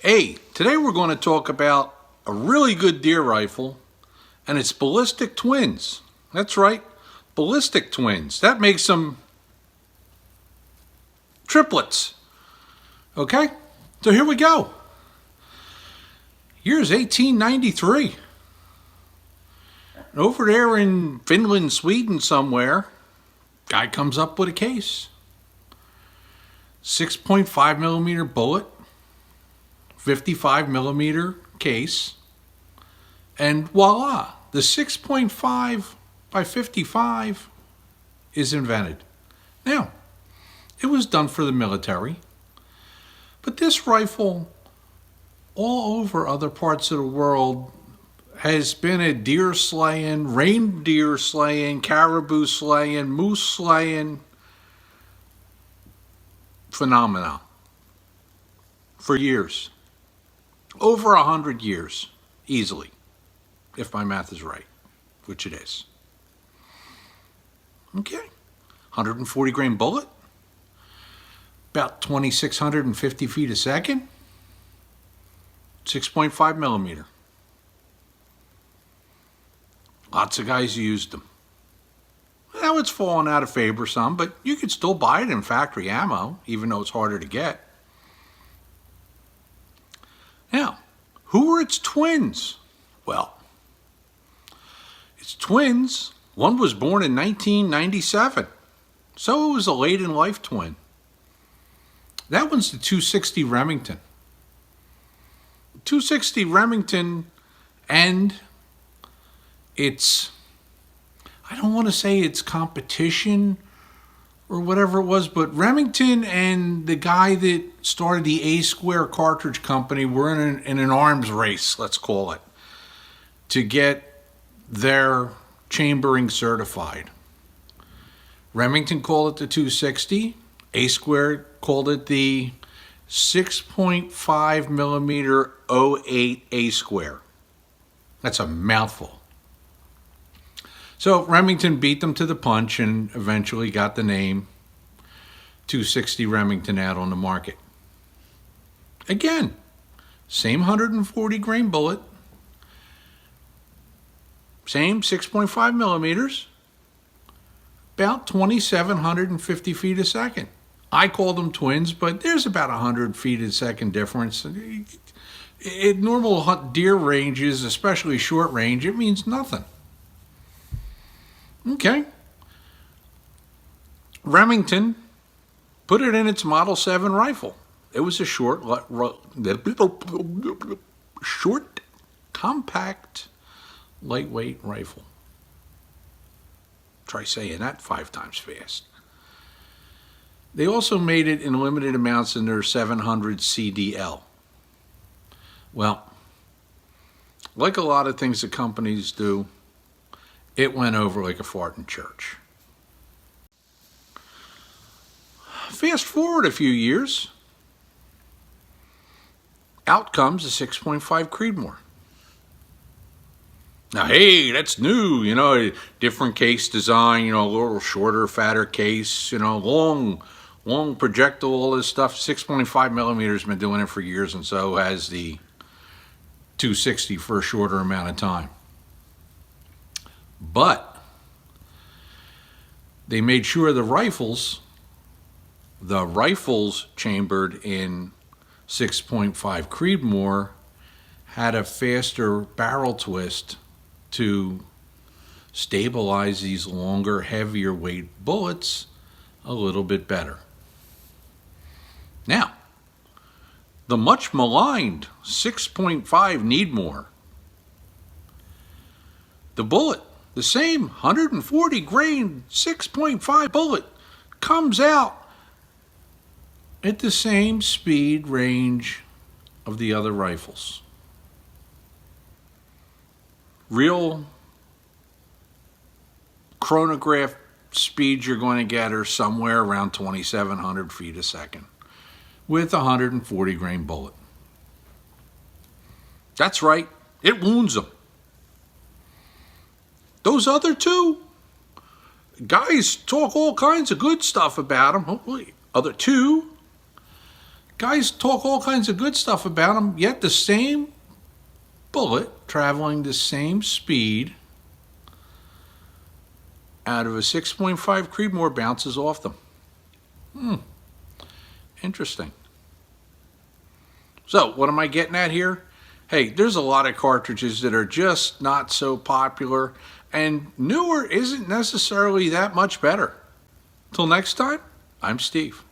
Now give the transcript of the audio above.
Hey, today we're going to talk about a really good deer rifle, and it's ballistic twins. That's right, ballistic twins. That makes them triplets. Okay, so here we go. Year's 1893. Over there in Finland, Sweden somewhere, guy comes up with a case. 6.5 millimeter bullet, 55 millimeter case, and voila, the 6.5 by 55 is invented. Now, it was done for the military, but this rifle all over other parts of the world has been a deer slaying, reindeer slaying, caribou slaying, moose slaying phenomenon for years. Over 100 years, easily, if my math is right, which it is. Okay, 140 grain bullet, about 2,650 feet a second, 6.5 millimeter. Lots of guys used them. Now it's fallen out of favor some, but you could still buy it in factory ammo, even though it's harder to get. Now, who were its twins? Well, its twins, one was born in 1997, so it was a late in life twin. That one's the 260 Remington. 260 Remington, and it's, I don't want to say it's competition or whatever it was, but Remington and the guy that started the A Square cartridge company were in an arms race, let's call it, to get their chambering certified. Remington called it the 260. A Square called it the 6.5 millimeter 08 A Square. That's a mouthful. So Remington beat them to the punch and eventually got the name 260 Remington out on the market. Again, same 140 grain bullet, same 6.5 millimeters, about 2,750 feet a second. I call them twins, but there's about 100 feet a second difference. In normal deer ranges, especially short range, it means nothing. Okay. Remington put it in its Model 7 rifle. It was a short, compact, lightweight rifle. Try saying that 5 times fast. They also made it in limited amounts in their 700 CDL. Well, like a lot of things that companies do, it went over like a fart in church. Fast forward a few years, out comes a 6.5 Creedmoor. Now, hey, that's new, different case design, a little shorter, fatter case, long projectile, all this stuff. 6.5 millimeters been doing it for years, and so has the 260 for a shorter amount of time. But they made sure the rifles chambered in 6.5 Creedmoor had a faster barrel twist to stabilize these longer, heavier weight bullets a little bit better. Now, the much maligned 6.5 Needmore, the bullet, the same 140 grain 6.5 bullet, comes out at the same speed range of the other rifles. Real chronograph speeds you're going to get are somewhere around 2,700 feet a second with a 140 grain bullet. That's right, it wounds them. Those other two, guys talk all kinds of good stuff about them. Hopefully, other two Guys talk all kinds of good stuff about them, yet the same bullet traveling the same speed out of a 6.5 Creedmoor bounces off them. Interesting. So, what am I getting at here? Hey, there's a lot of cartridges that are just not so popular, and newer isn't necessarily that much better. Till next time, I'm Steve.